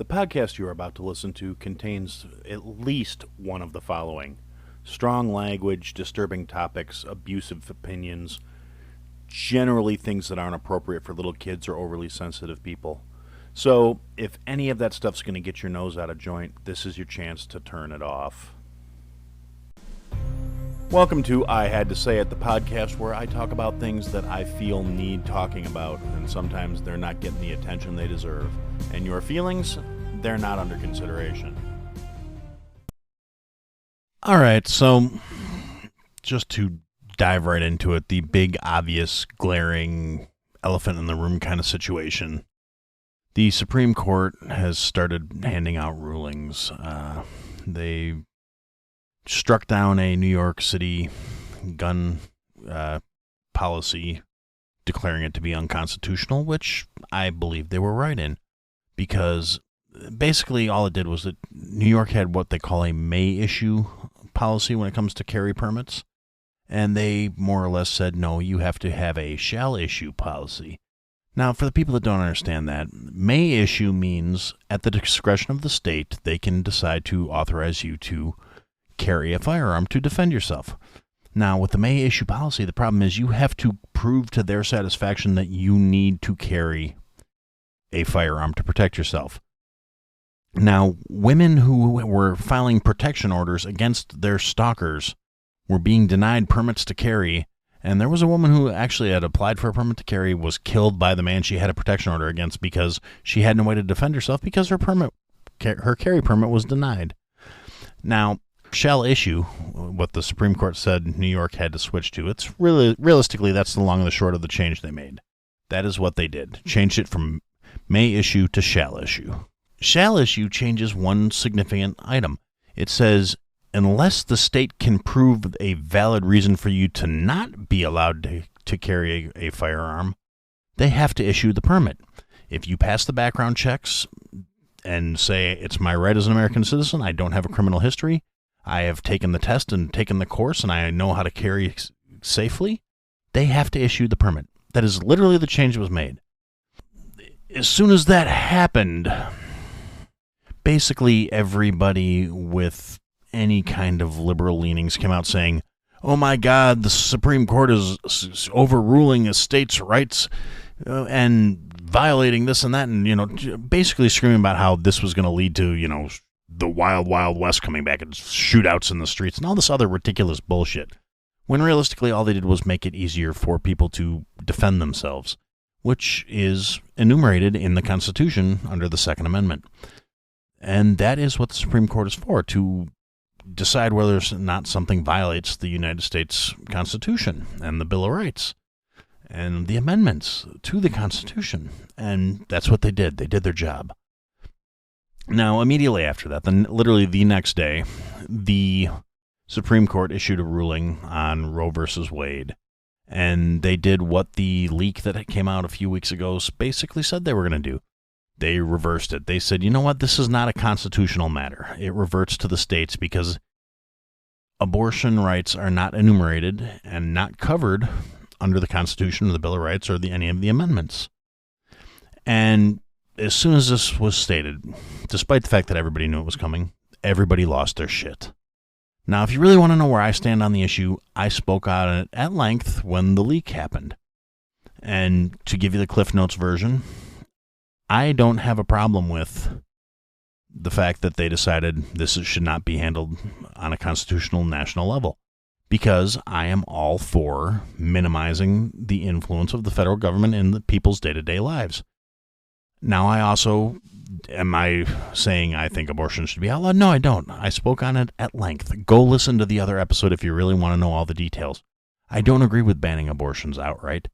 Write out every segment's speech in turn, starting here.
The podcast you are about to listen to contains at least one of the following: strong language, disturbing topics, abusive opinions, generally things that aren't appropriate for little kids or overly sensitive people. So, if any of that stuff's going to get your nose out of joint, this is your chance to turn it off. Welcome to I Had to Say It, the podcast where I talk about things that I feel need talking about, and sometimes they're not getting the attention they deserve. And your feelings, they're not under consideration. All right, so just to dive right into it, the big, obvious, glaring elephant in the room kind of situation. The Supreme Court has started handing out rulings. They struck down a New York City gun policy, declaring it to be unconstitutional, which I believe they were right in, because basically all it did was that New York had what they call a may issue policy when it comes to carry permits, and they more or less said, no, you have to have a shall issue policy. Now, for the people that don't understand that, may issue means at the discretion of the state, they can decide to authorize you to carry a firearm to defend yourself. Now, with the may issue policy, the problem is you have to prove to their satisfaction that you need to carry a firearm to protect yourself. Now, women who were filing protection orders against their stalkers were being denied permits to carry, and there was a woman who actually had applied for a permit to carry, was killed by the man she had a protection order against because she had no way to defend herself because her carry permit was denied. Now, shall issue, what the Supreme Court said New York had to switch to, it's really, realistically, that's the long and the short of the change they made. That is what they did. Changed it from may issue to shall issue. Shall issue changes one significant item. It says, unless the state can prove a valid reason for you to not be allowed to carry a firearm, they have to issue the permit. If you pass the background checks and say, it's my right as an American citizen, I don't have a criminal history, I have taken the test and taken the course, and I know how to carry safely, they have to issue the permit. That is literally the change that was made. As soon as that happened, basically everybody with any kind of liberal leanings came out saying, oh my God, the Supreme Court is overruling a state's rights and violating this and that, and, basically screaming about how this was going to lead to, the wild, wild west coming back and shootouts in the streets and all this other ridiculous bullshit. When realistically, all they did was make it easier for people to defend themselves, which is enumerated in the Constitution under the Second Amendment. And that is what the Supreme Court is for, to decide whether or not something violates the United States Constitution and the Bill of Rights and the amendments to the Constitution. And that's what they did. They did their job. Now, immediately after that, literally the next day, the Supreme Court issued a ruling on Roe v. Wade. And they did what the leak that came out a few weeks ago basically said they were going to do. They reversed it. They said, you know what, this is not a constitutional matter. It reverts to the states because abortion rights are not enumerated and not covered under the Constitution or the Bill of Rights or any of the amendments. And as soon as this was stated, despite the fact that everybody knew it was coming, everybody lost their shit. Now, if you really want to know where I stand on the issue, I spoke on it at length when the leak happened. And to give you the Cliff Notes version, I don't have a problem with the fact that they decided this should not be handled on a constitutional national level, because I am all for minimizing the influence of the federal government in the people's day-to-day lives. Now, am I saying I think abortion should be outlawed? No, I don't. I spoke on it at length. Go listen to the other episode if you really want to know all the details. I don't agree with banning abortions outright.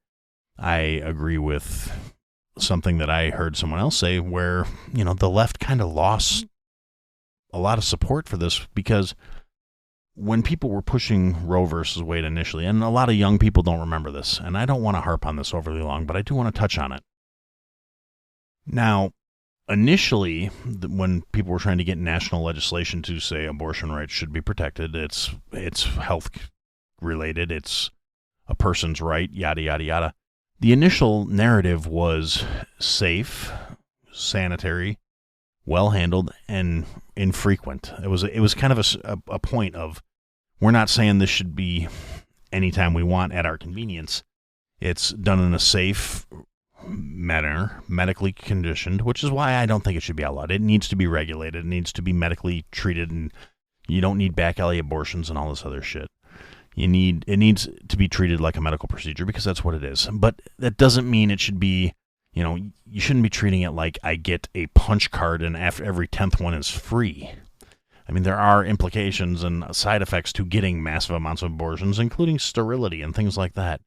I agree with something that I heard someone else say where, the left kind of lost a lot of support for this, because when people were pushing Roe versus Wade initially, and a lot of young people don't remember this, and I don't want to harp on this overly long, but I do want to touch on it. Now, initially, when people were trying to get national legislation to say abortion rights should be protected, it's health related, it's a person's right, yada, yada, yada. The initial narrative was safe, sanitary, well handled, and infrequent. It was kind of a point of, we're not saying this should be anytime we want at our convenience. It's done in a safe manner, medically conditioned, which is why I don't think it should be outlawed. It needs to be regulated. It needs to be medically treated, and you don't need back alley abortions and all this other shit. It needs to be treated like a medical procedure, because that's what it is. But that doesn't mean it should be, you shouldn't be treating it like I get a punch card and after every 10th one is free. I mean, there are implications and side effects to getting massive amounts of abortions, including sterility and things like that.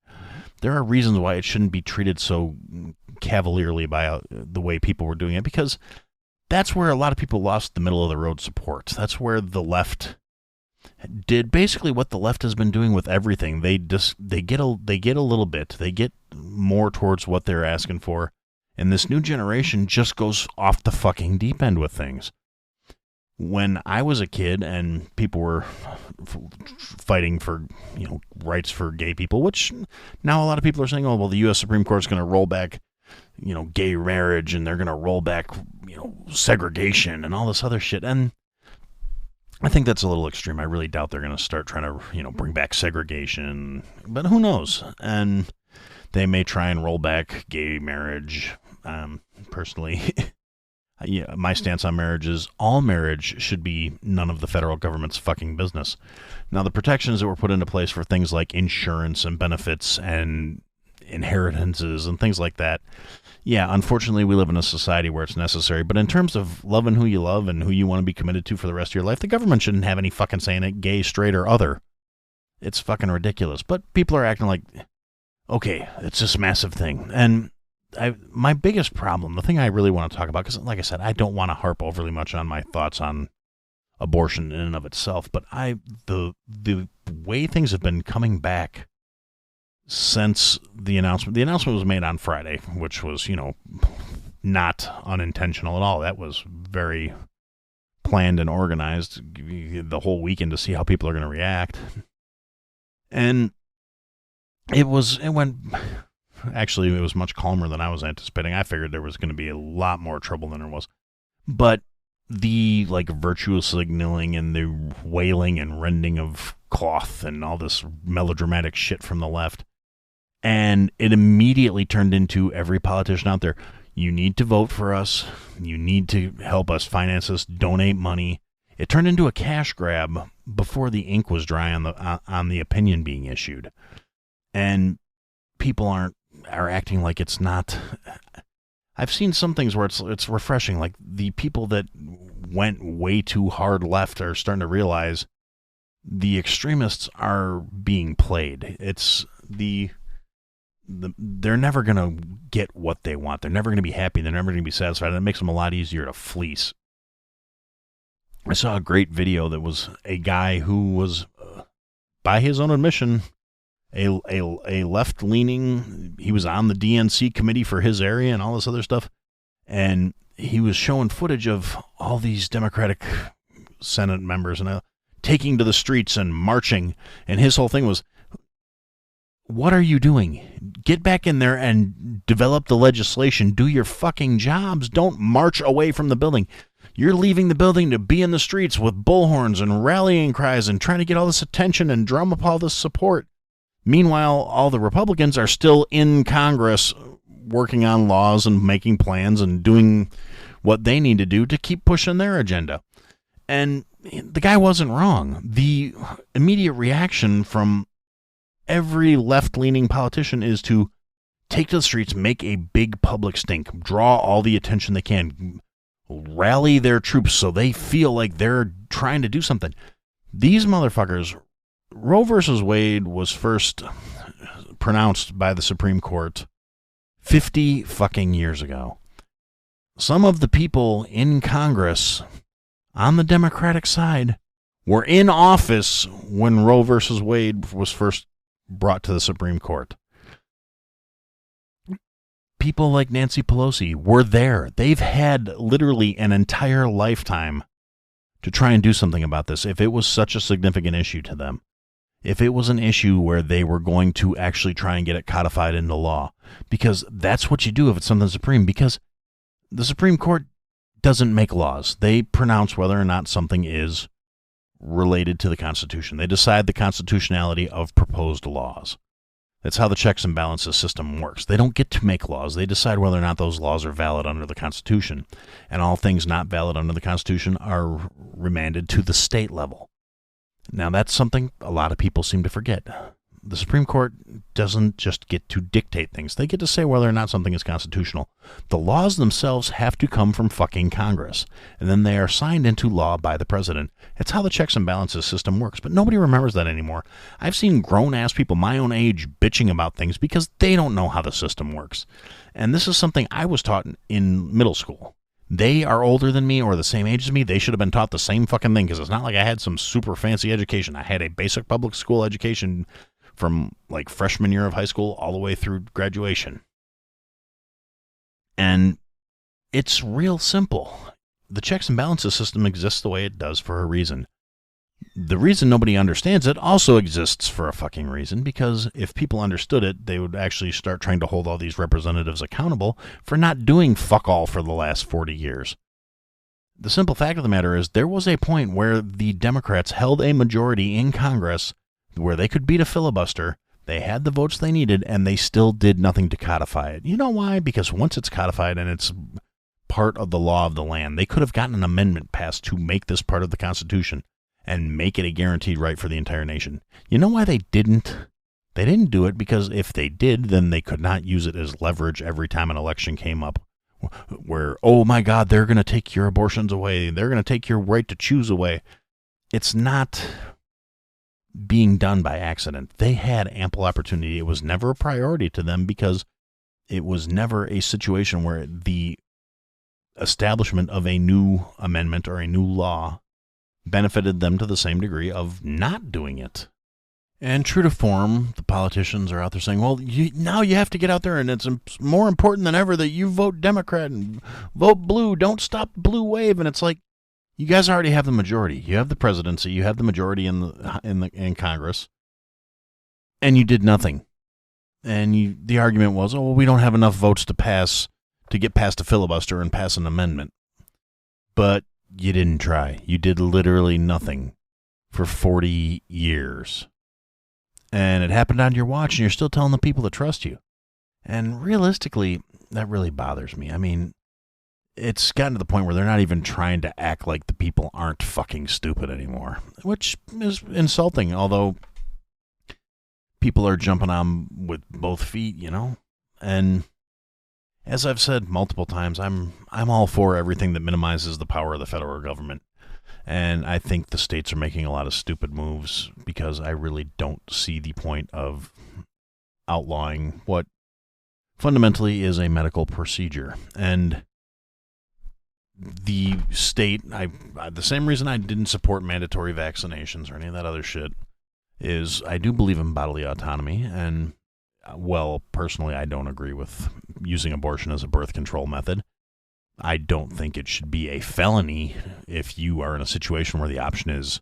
There are reasons why it shouldn't be treated so cavalierly by the way people were doing it, because that's where a lot of people lost the middle of the road support. That's where the left did basically what the left has been doing with everything. They get a little bit. They get more towards what they're asking for, and this new generation just goes off the fucking deep end with things. When I was a kid and people were fighting for, rights for gay people, which now a lot of people are saying, oh, well, the U.S. Supreme Court is going to roll back, gay marriage, and they're going to roll back, segregation and all this other shit. And I think that's a little extreme. I really doubt they're going to start trying to, bring back segregation, but who knows? And they may try and roll back gay marriage. Personally, yeah, my stance on marriage is all marriage should be none of the federal government's fucking business. Now, the protections that were put into place for things like insurance and benefits and inheritances and things like that, yeah, unfortunately, we live in a society where it's necessary. But in terms of loving who you love and who you want to be committed to for the rest of your life, the government shouldn't have any fucking say in it, gay, straight, or other. It's fucking ridiculous. But people are acting like, okay, it's this massive thing. And my biggest problem, the thing I really want to talk about, because like I said, I don't want to harp overly much on my thoughts on abortion in and of itself, but the way things have been coming back since the announcement was made on Friday, which was, not unintentional at all. That was very planned and organized the whole weekend to see how people are going to react. And it was much calmer than I was anticipating. I figured there was going to be a lot more trouble than there was. But the virtue signaling and the wailing and rending of cloth and all this melodramatic shit from the left, and it immediately turned into every politician out there, you need to vote for us, you need to help us finance us, donate money. It turned into a cash grab before the ink was dry on the opinion being issued. And people are acting like it's not. I've seen some things where it's refreshing. Like the people that went way too hard left are starting to realize the extremists are being played. It's they're never going to get what they want. They're never going to be happy. They're never going to be satisfied. And it makes them a lot easier to fleece. I saw a great video that was a guy who was, by his own admission, a left-leaning, he was on the DNC committee for his area and all this other stuff, and he was showing footage of all these Democratic Senate members and taking to the streets and marching, and his whole thing was, what are you doing? Get back in there and develop the legislation. Do your fucking jobs. Don't march away from the building. You're leaving the building to be in the streets with bullhorns and rallying cries and trying to get all this attention and drum up all this support. Meanwhile, all the Republicans are still in Congress working on laws and making plans and doing what they need to do to keep pushing their agenda. And the guy wasn't wrong. The immediate reaction from every left-leaning politician is to take to the streets, make a big public stink, draw all the attention they can, rally their troops so they feel like they're trying to do something. These motherfuckers, Roe versus Wade was first pronounced by the Supreme Court 50 fucking years ago. Some of the people in Congress on the Democratic side were in office when Roe versus Wade was first brought to the Supreme Court. People like Nancy Pelosi were there. They've had literally an entire lifetime to try and do something about this if it was such a significant issue to them. If it was an issue where they were going to actually try and get it codified into law. Because that's what you do if it's something supreme. Because the Supreme Court doesn't make laws. They pronounce whether or not something is related to the Constitution. They decide the constitutionality of proposed laws. That's how the checks and balances system works. They don't get to make laws. They decide whether or not those laws are valid under the Constitution. And all things not valid under the Constitution are remanded to the state level. Now, that's something a lot of people seem to forget. The Supreme Court doesn't just get to dictate things. They get to say whether or not something is constitutional. The laws themselves have to come from fucking Congress, and then they are signed into law by the president. It's how the checks and balances system works, but nobody remembers that anymore. I've seen grown-ass people my own age bitching about things because they don't know how the system works. And this is something I was taught in middle school. They are older than me or the same age as me. They should have been taught the same fucking thing, because it's not like I had some super fancy education. I had a basic public school education from like freshman year of high school all the way through graduation. And it's real simple. The checks and balances system exists the way it does for a reason. The reason nobody understands it also exists for a fucking reason, because if people understood it, they would actually start trying to hold all these representatives accountable for not doing fuck all for the last 40 years. The simple fact of the matter is there was a point where the Democrats held a majority in Congress where they could beat a filibuster. They had the votes they needed, and they still did nothing to codify it. You know why? Because once it's codified and it's part of the law of the land, they could have gotten an amendment passed to make this part of the Constitution and make it a guaranteed right for the entire nation. You know why they didn't? They didn't do it because if they did, then they could not use it as leverage every time an election came up where, oh my God, they're going to take your abortions away. They're going to take your right to choose away. It's not being done by accident. They had ample opportunity. It was never a priority to them because it was never a situation where the establishment of a new amendment or a new law benefited them to the same degree of not doing it. And true to form, the politicians are out there saying, well, now you have to get out there, and it's more important than ever that you vote Democrat and vote blue. Don't stop the blue wave. And it's like, you guys already have the majority. You have the presidency. You have the majority in Congress, and you did nothing. And the argument was, oh, well, we don't have enough votes to get past a filibuster and pass an amendment. But you didn't try. You did literally nothing for 40 years. And it happened on your watch, and you're still telling the people to trust you. And realistically, that really bothers me. I mean, it's gotten to the point where they're not even trying to act like the people aren't fucking stupid anymore, which is insulting, although people are jumping on with both feet, you know? And as I've said multiple times, I'm all for everything that minimizes the power of the federal government. And I think the states are making a lot of stupid moves because I really don't see the point of outlawing what fundamentally is a medical procedure. And the state, the same reason I didn't support mandatory vaccinations or any of that other shit is I do believe in bodily autonomy. And, well, personally, I don't agree with using abortion as a birth control method. I don't think it should be a felony if you are in a situation where the option is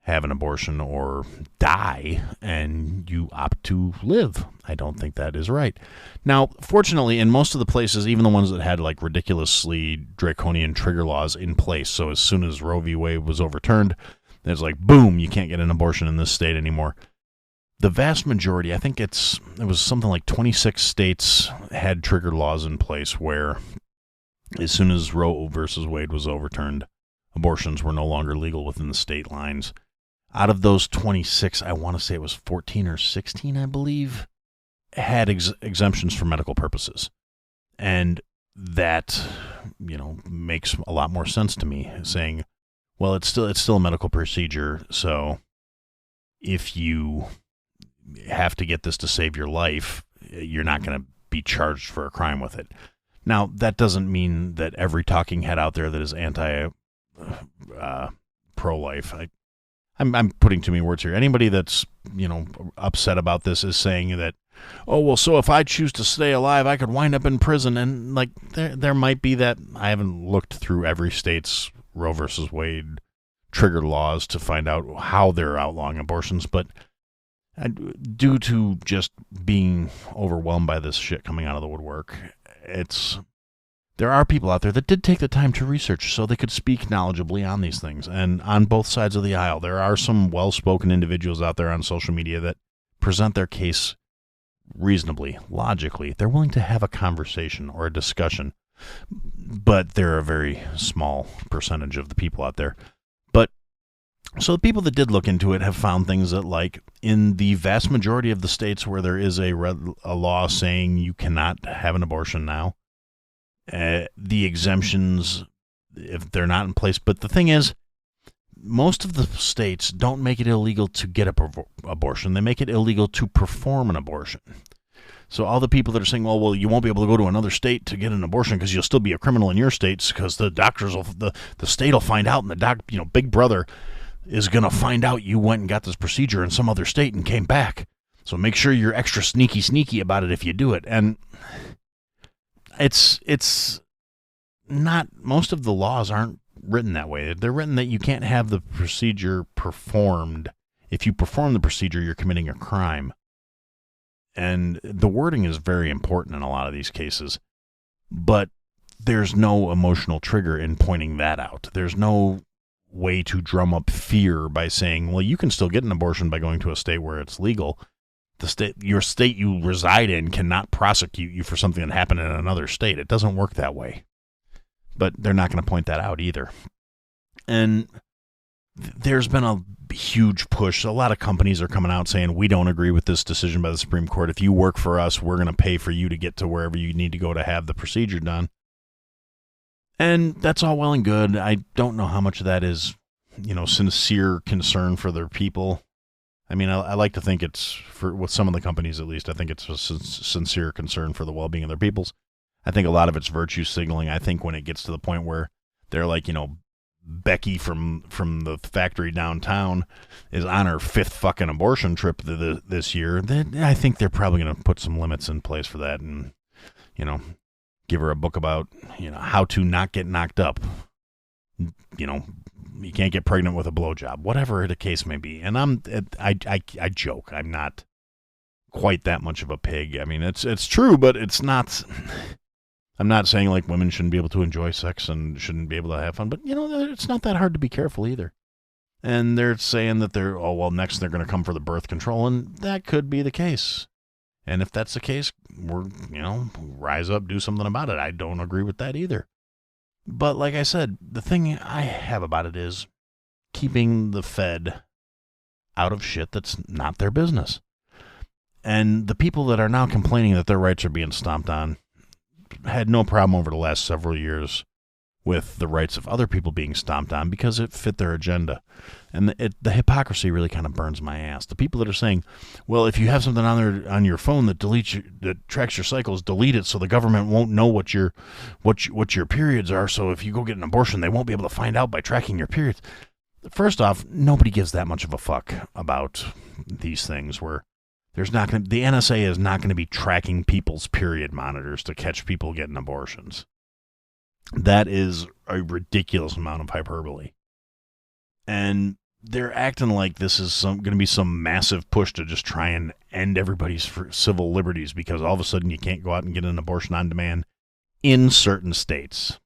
have an abortion or die and you opt to live. I don't think that is right. Now, fortunately, in most of the places, even the ones that had like ridiculously draconian trigger laws in place, so as soon as Roe V Wade was overturned, it's like, boom, you can't get an abortion in this state anymore. The vast majority, I think it was something like 26 states had trigger laws in place where as soon as Roe versus Wade was overturned, abortions were no longer legal within the state lines. Out of those 26, I want to say it was 14 or 16, I believe, had exemptions for medical purposes. And that, makes a lot more sense to me, saying, well, it's still a medical procedure, so if you have to get this to save your life, you're not going to be charged for a crime with it. Now, that doesn't mean that every talking head out there that is pro-life, I'm putting too many words here. Anybody that's, upset about this is saying that, oh, well, so if I choose to stay alive, I could wind up in prison. And, there might be that. I haven't looked through every state's Roe versus Wade trigger laws to find out how they're outlawing abortions, but due to just being overwhelmed by this shit coming out of the woodwork, there are people out there that did take the time to research so they could speak knowledgeably on these things. And on both sides of the aisle, there are some well-spoken individuals out there on social media that present their case reasonably, logically. They're willing to have a conversation or a discussion, but they're a very small percentage of the people out there. But so the people that did look into it have found things that, like, in the vast majority of the states where there is a law saying you cannot have an abortion now, the exemptions, if they're not in place. But the thing is, most of the states don't make it illegal to get an abortion. They make it illegal to perform an abortion. So all the people that are saying, well, you won't be able to go to another state to get an abortion because you'll still be a criminal in your states because the doctors will, the state will find out, and Big Brother is going to find out you went and got this procedure in some other state and came back. So make sure you're extra sneaky about it if you do it. And it's not, most of the laws aren't written that way. They're written that you can't have the procedure performed. If you perform the procedure, you're committing a crime. And the wording is very important in a lot of these cases. But there's no emotional trigger in pointing that out. There's no way to drum up fear by saying, well, you can still get an abortion by going to a state where it's legal. Your state you reside in cannot prosecute you for something that happened in another state. It doesn't work that way. But they're not going to point that out either. And there's been a huge push. A lot of companies are coming out saying, we don't agree with this decision by the Supreme Court. If you work for us, we're going to pay for you to get to wherever you need to go to have the procedure done. And that's all well and good. I don't know how much of that is, sincere concern for their people. I mean, I like to think it's, with some of the companies at least, I think it's a sincere concern for the well-being of their peoples. I think a lot of it's virtue signaling. I think when it gets to the point where they're like, Becky from the factory downtown is on her 5th fucking abortion trip this year, then I think they're probably going to put some limits in place for that and, give her a book about, how to not get knocked up. You can't get pregnant with a blowjob, whatever the case may be. And I joke. I'm not quite that much of a pig. I mean, it's true, but it's not. I'm not saying like women shouldn't be able to enjoy sex and shouldn't be able to have fun, but it's not that hard to be careful either. And they're saying that next they're going to come for the birth control, and that could be the case. And if that's the case, we're, rise up, do something about it. I don't agree with that either. But like I said, the thing I have about it is keeping the Fed out of shit that's not their business. And the people that are now complaining that their rights are being stomped on had no problem over the last several years with the rights of other people being stomped on because it fit their agenda. And the hypocrisy really kind of burns my ass. The people that are saying, well, if you have something on your phone that tracks your cycles, delete it so the government won't know what your periods are. So if you go get an abortion, they won't be able to find out by tracking your periods. First off, nobody gives that much of a fuck about these things where the NSA is not going to be tracking people's period monitors to catch people getting abortions. That is a ridiculous amount of hyperbole. And they're acting like this is going to be some massive push to just try and end everybody's civil liberties because all of a sudden you can't go out and get an abortion on demand in certain states.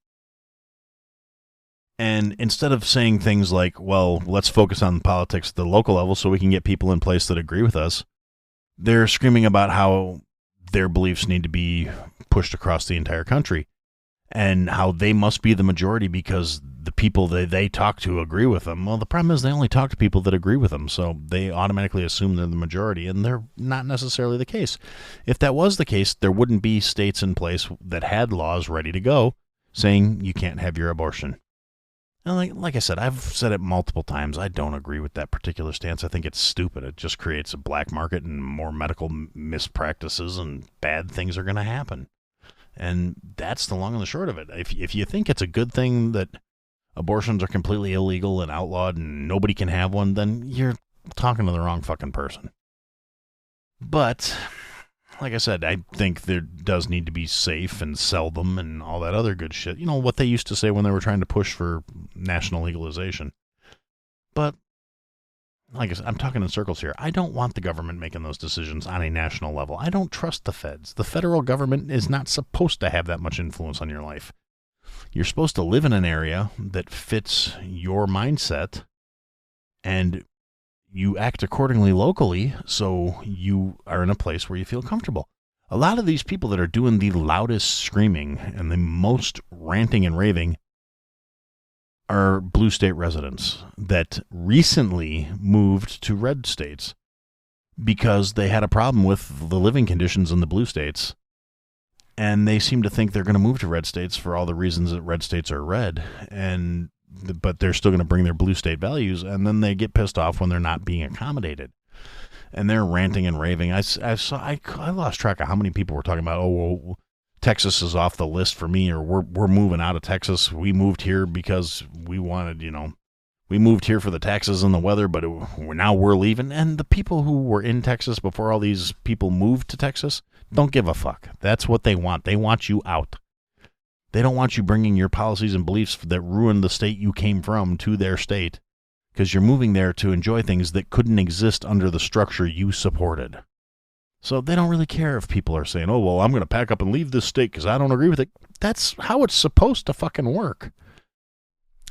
And instead of saying things like, well, let's focus on politics at the local level so we can get people in place that agree with us, they're screaming about how their beliefs need to be pushed across the entire country and how they must be the majority because the people that they talk to agree with them. Well, the problem is they only talk to people that agree with them, so they automatically assume they're the majority, and they're not necessarily the case. If that was the case, there wouldn't be states in place that had laws ready to go saying you can't have your abortion. And like I said, I've said it multiple times. I don't agree with that particular stance. I think it's stupid. It just creates a black market and more medical mispractices, and bad things are going to happen. And that's the long and the short of it. If you think it's a good thing that abortions are completely illegal and outlawed and nobody can have one, then you're talking to the wrong fucking person. But like I said, I think there does need to be safe and sell them and all that other good shit. What they used to say when they were trying to push for national legalization. But like I said, I'm talking in circles here. I don't want the government making those decisions on a national level. I don't trust the feds. The federal government is not supposed to have that much influence on your life. You're supposed to live in an area that fits your mindset, and you act accordingly locally, so you are in a place where you feel comfortable. A lot of these people that are doing the loudest screaming and the most ranting and raving are blue state residents that recently moved to red states because they had a problem with the living conditions in the blue states, and they seem to think they're going to move to red states for all the reasons that red states are red, but they're still going to bring their blue state values, and then they get pissed off when they're not being accommodated. And they're ranting and raving. I lost track of how many people were talking about, oh, well, Texas is off the list for me, or we're moving out of Texas. We moved here because we wanted, we moved here for the taxes and the weather, but now we're leaving. And the people who were in Texas before all these people moved to Texas don't give a fuck. That's what they want. They want you out. They don't want you bringing your policies and beliefs that ruined the state you came from to their state, because you're moving there to enjoy things that couldn't exist under the structure you supported. So they don't really care if people are saying, oh, well, I'm going to pack up and leave this state because I don't agree with it. That's how it's supposed to fucking work.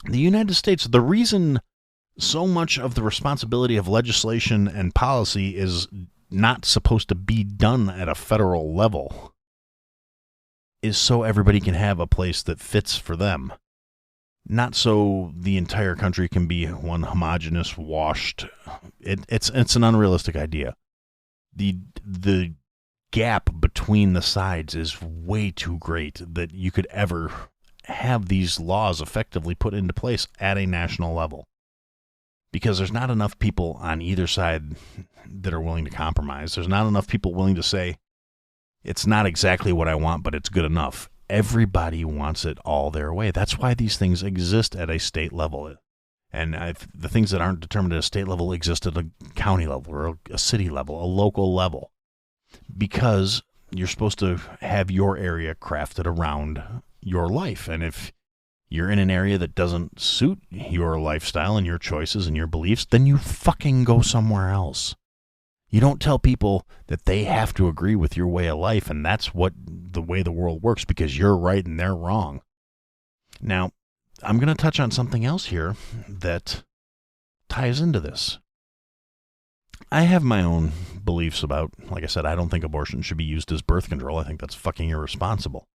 The United States, the reason so much of the responsibility of legislation and policy is not supposed to be done at a federal level is so everybody can have a place that fits for them. Not so the entire country can be one homogeneous, washed. It's an unrealistic idea. The gap between the sides is way too great that you could ever have these laws effectively put into place at a national level. Because there's not enough people on either side that are willing to compromise. There's not enough people willing to say, it's not exactly what I want, but it's good enough. Everybody wants it all their way. That's why these things exist at a state level. And the things that aren't determined at a state level exist at a county level or a city level, a local level. Because you're supposed to have your area crafted around your life. And if you're in an area that doesn't suit your lifestyle and your choices and your beliefs, then you fucking go somewhere else. You don't tell people that they have to agree with your way of life, and that's the way the world works, because you're right and they're wrong. Now, I'm going to touch on something else here that ties into this. I have my own beliefs about, like I said, I don't think abortion should be used as birth control. I think that's fucking irresponsible.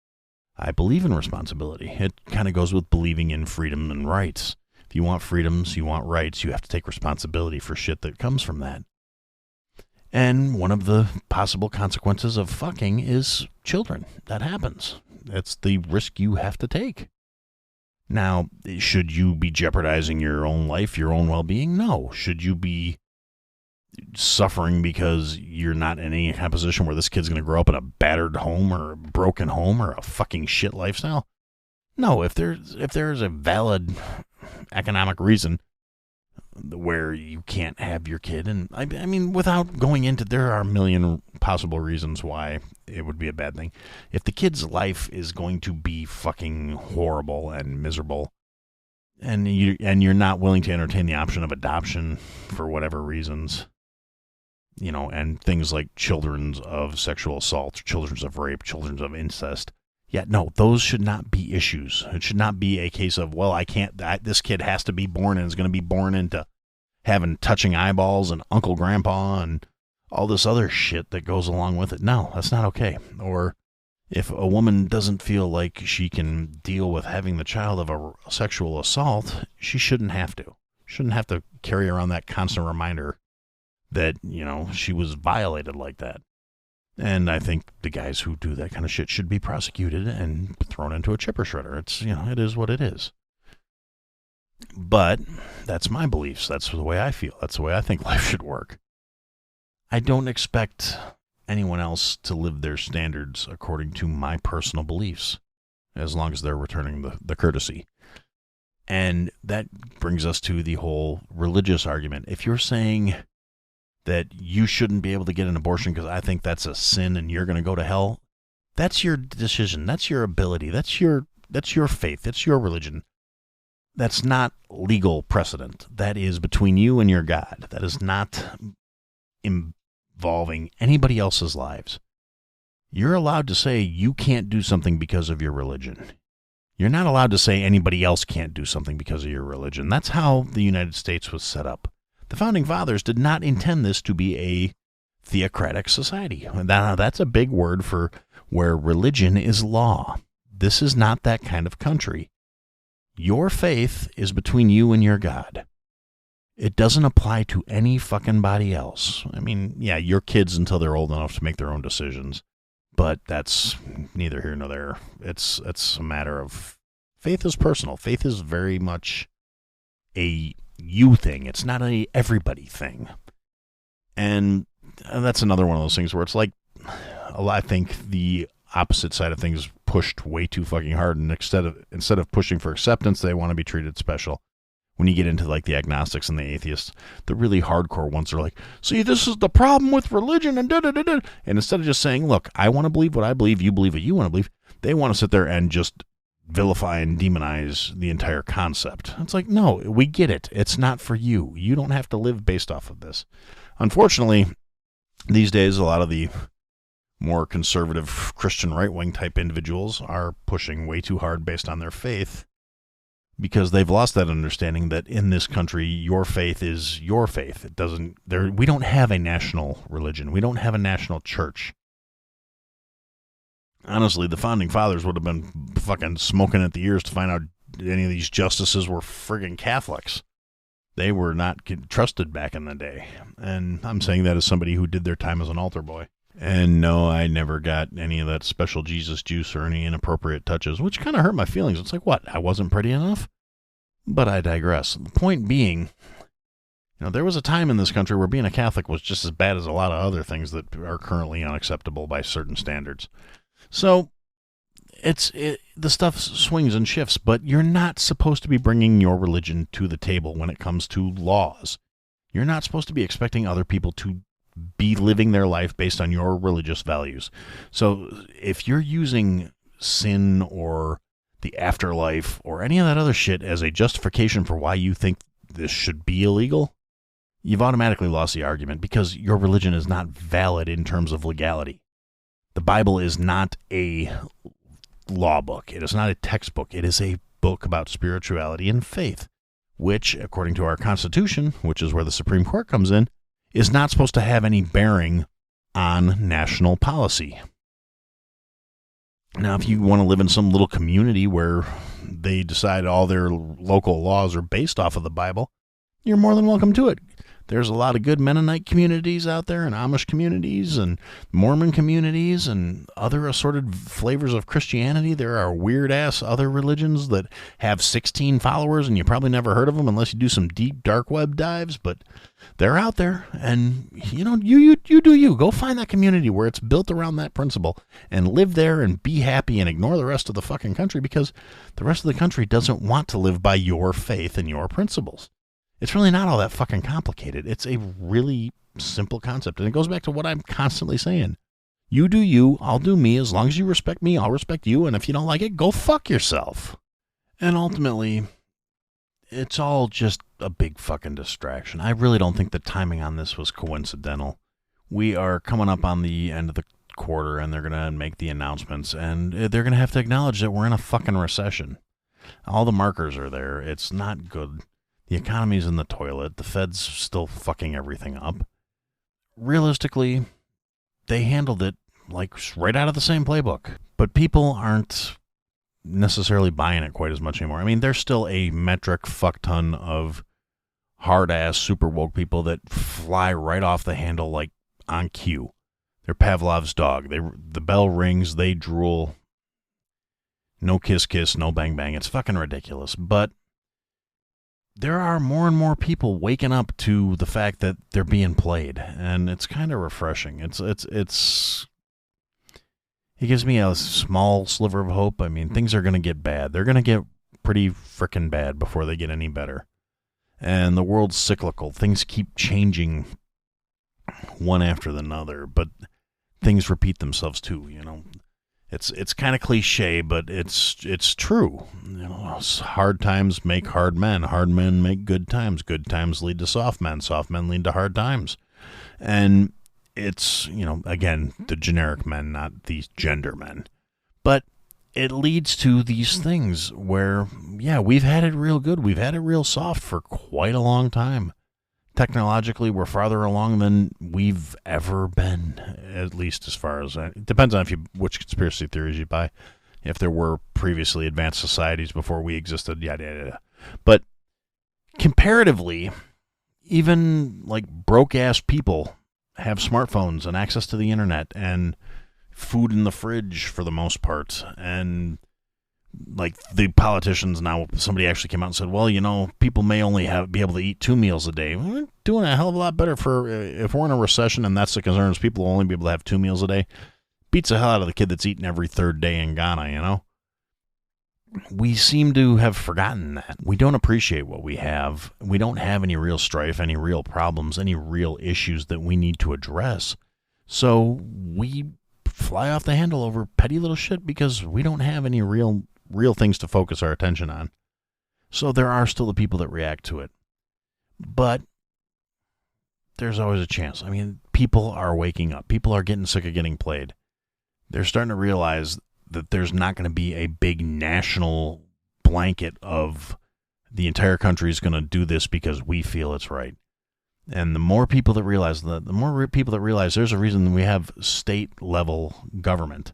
I believe in responsibility. It kind of goes with believing in freedom and rights. If you want freedoms, you want rights, you have to take responsibility for shit that comes from that. And one of the possible consequences of fucking is children. That happens. That's the risk you have to take. Now, should you be jeopardizing your own life, your own well-being? No. Should you be suffering because you're not in any kind of position where this kid's going to grow up in a battered home or a broken home or a fucking shit lifestyle? No. If there's a valid economic reason where you can't have your kid, and I mean, without going into, there are a million possible reasons why it would be a bad thing. If the kid's life is going to be fucking horrible and miserable, and you're not willing to entertain the option of adoption for whatever reasons, and things like children of sexual assault, children of rape, children of incest. Yeah, no, those should not be issues. It should not be a case of, well, this kid has to be born and is going to be born into having touching eyeballs and Uncle Grandpa and all this other shit that goes along with it. No, that's not okay. Or if a woman doesn't feel like she can deal with having the child of a sexual assault, she shouldn't have to. Shouldn't have to carry around that constant reminder that, she was violated like that. And I think the guys who do that kind of shit should be prosecuted and thrown into a chipper shredder. It's, it is what it is. But that's my beliefs. That's the way I feel. That's the way I think life should work. I don't expect anyone else to live their standards according to my personal beliefs, as long as they're returning the courtesy. And that brings us to the whole religious argument. If you're saying that you shouldn't be able to get an abortion because I think that's a sin and you're going to go to hell, that's your decision. That's your ability. That's your faith. That's your religion. That's not legal precedent. That is between you and your God. That is not involving anybody else's lives. You're allowed to say you can't do something because of your religion. You're not allowed to say anybody else can't do something because of your religion. That's how the United States was set up. The Founding Fathers did not intend this to be a theocratic society. That's a big word for where religion is law. This is not that kind of country. Your faith is between you and your God. It doesn't apply to any fucking body else. I mean, yeah, your kids until they're old enough to make their own decisions. But that's neither here nor there. It's a matter of faith is personal. Faith is very much a you thing. It's not a everybody thing. And that's another one of those things where it's like, I think the opposite side of things pushed way too fucking hard, and instead of pushing for acceptance, they want to be treated special. When you get into like the agnostics and the atheists, the really hardcore ones are like, see, this is the problem with religion and da-da-da-da. And instead of just saying, look, I want to believe what I believe, you believe what you want to believe, they want to sit there and just vilify and demonize the entire concept. It's like, no, we get it. It's not for you. You don't have to live based off of this. Unfortunately, these days, a lot of the more conservative Christian right-wing type individuals are pushing way too hard based on their faith, because they've lost that understanding that in this country, your faith is your faith. We don't have a national religion. We don't have a national church. Honestly, the Founding Fathers would have been fucking smoking at the ears to find out any of these justices were friggin' Catholics. They were not trusted back in the day. And I'm saying that as somebody who did their time as an altar boy. And no, I never got any of that special Jesus juice or any inappropriate touches, which kind of hurt my feelings. It's like, what? I wasn't pretty enough? But I digress. The point being, there was a time in this country where being a Catholic was just as bad as a lot of other things that are currently unacceptable by certain standards. So the stuff swings and shifts, but you're not supposed to be bringing your religion to the table when it comes to laws. You're not supposed to be expecting other people to be living their life based on your religious values. So if you're using sin or the afterlife or any of that other shit as a justification for why you think this should be illegal, you've automatically lost the argument, because your religion is not valid in terms of legality. The Bible is not a law book. It is not a textbook. It is a book about spirituality and faith, which, according to our Constitution, which is where the Supreme Court comes in, is not supposed to have any bearing on national policy. Now, if you want to live in some little community where they decide all their local laws are based off of the Bible, you're more than welcome to it. There's a lot of good Mennonite communities out there, and Amish communities, and Mormon communities, and other assorted flavors of Christianity. There are weird-ass other religions that have 16 followers, and you probably never heard of them unless you do some deep dark web dives, but they're out there, and, you do you. Go find that community where it's built around that principle, and live there and be happy and ignore the rest of the fucking country, because the rest of the country doesn't want to live by your faith and your principles. It's really not all that fucking complicated. It's a really simple concept. And it goes back to what I'm constantly saying. You do you, I'll do me. As long as you respect me, I'll respect you. And if you don't like it, go fuck yourself. And ultimately, it's all just a big fucking distraction. I really don't think the timing on this was coincidental. We are coming up on the end of the quarter, and they're going to make the announcements. And they're going to have to acknowledge that we're in a fucking recession. All the markers are there. It's not good. The economy's in the toilet. The Fed's still fucking everything up. Realistically, they handled it like right out of the same playbook. But people aren't necessarily buying it quite as much anymore. I mean, there's still a metric fuck ton of hard-ass super woke people that fly right off the handle like on cue. They're Pavlov's dog. The bell rings, they drool. No kiss kiss, no bang bang. It's fucking ridiculous. But there are more and more people waking up to the fact that they're being played, and it's kind of refreshing. It gives me a small sliver of hope. I mean, things are going to get bad. They're going to get pretty frickin' bad before they get any better. And the world's cyclical. Things keep changing one after another, but things repeat themselves too, It's kind of cliche, but it's true. Hard times make hard men. Hard men make good times. Good times lead to soft men. Soft men lead to hard times. And it's, again, the generic men, not these gender men. But it leads to these things where, yeah, we've had it real good. We've had it real soft for quite a long time. Technologically, we're farther along than we've ever been, at least as far as it depends on which conspiracy theories you buy. If there were previously advanced societies before we existed, yada yada yada. But comparatively, even like broke ass people have smartphones and access to the internet and food in the fridge for the most part. And like the politicians now, somebody actually came out and said, well, people may only be able to eat 2 meals a day. We're doing a hell of a lot better if we're in a recession and that's the concern, is people will only be able to have 2 meals a day. Beats the hell out of the kid that's eating every third day in Ghana, We seem to have forgotten that. We don't appreciate what we have. We don't have any real strife, any real problems, any real issues that we need to address. So we fly off the handle over petty little shit because we don't have any real things to focus our attention on. So there are still the people that react to it. But there's always a chance. I mean, people are waking up. People are getting sick of getting played. They're starting to realize that there's not going to be a big national blanket of the entire country is going to do this because we feel it's right. And the more people that realize that, the more people that realize there's a reason we have state-level government,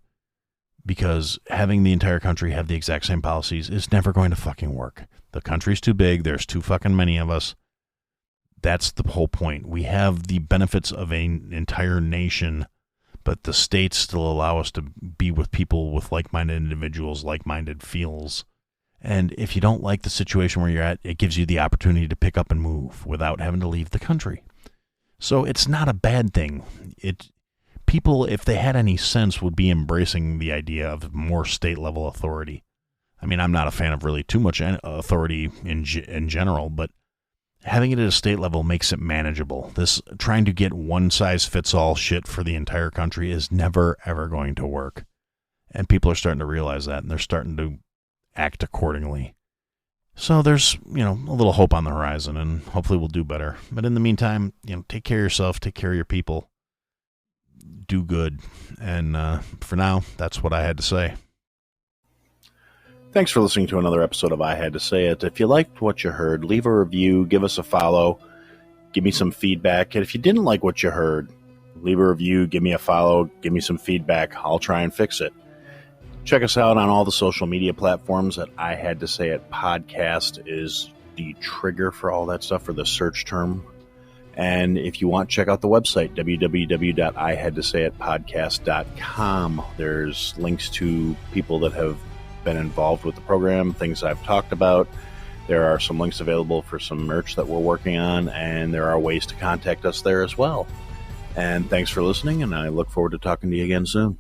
because having the entire country have the exact same policies is never going to fucking work. The country's too big. There's too fucking many of us. That's the whole point. We have the benefits of an entire nation, but the states still allow us to be with people with like-minded individuals, like-minded feels. And if you don't like the situation where you're at, it gives you the opportunity to pick up and move without having to leave the country. So it's not a bad thing. People, if they had any sense, would be embracing the idea of more state-level authority. I mean, I'm not a fan of really too much authority in general, but having it at a state level makes it manageable. This trying to get one-size-fits-all shit for the entire country is never, ever going to work. And people are starting to realize that, and they're starting to act accordingly. So there's, a little hope on the horizon, and hopefully we'll do better. But in the meantime, take care of yourself, take care of your people, do good. And for now, that's what I had to say. Thanks for listening to another episode of I Had to Say It. If you liked what you heard, leave a review, give us a follow, give me some feedback. And if you didn't like what you heard, leave a review, give me a follow, give me some feedback. I'll try and fix it. Check us out on all the social media platforms. At I Had to Say It podcast is the trigger for all that stuff, for the search term. And if you want, check out the website, www.ihadtosayitpodcast.com. There's links to people that have been involved with the program, things I've talked about. There are some links available for some merch that we're working on, and there are ways to contact us there as well. And thanks for listening, and I look forward to talking to you again soon.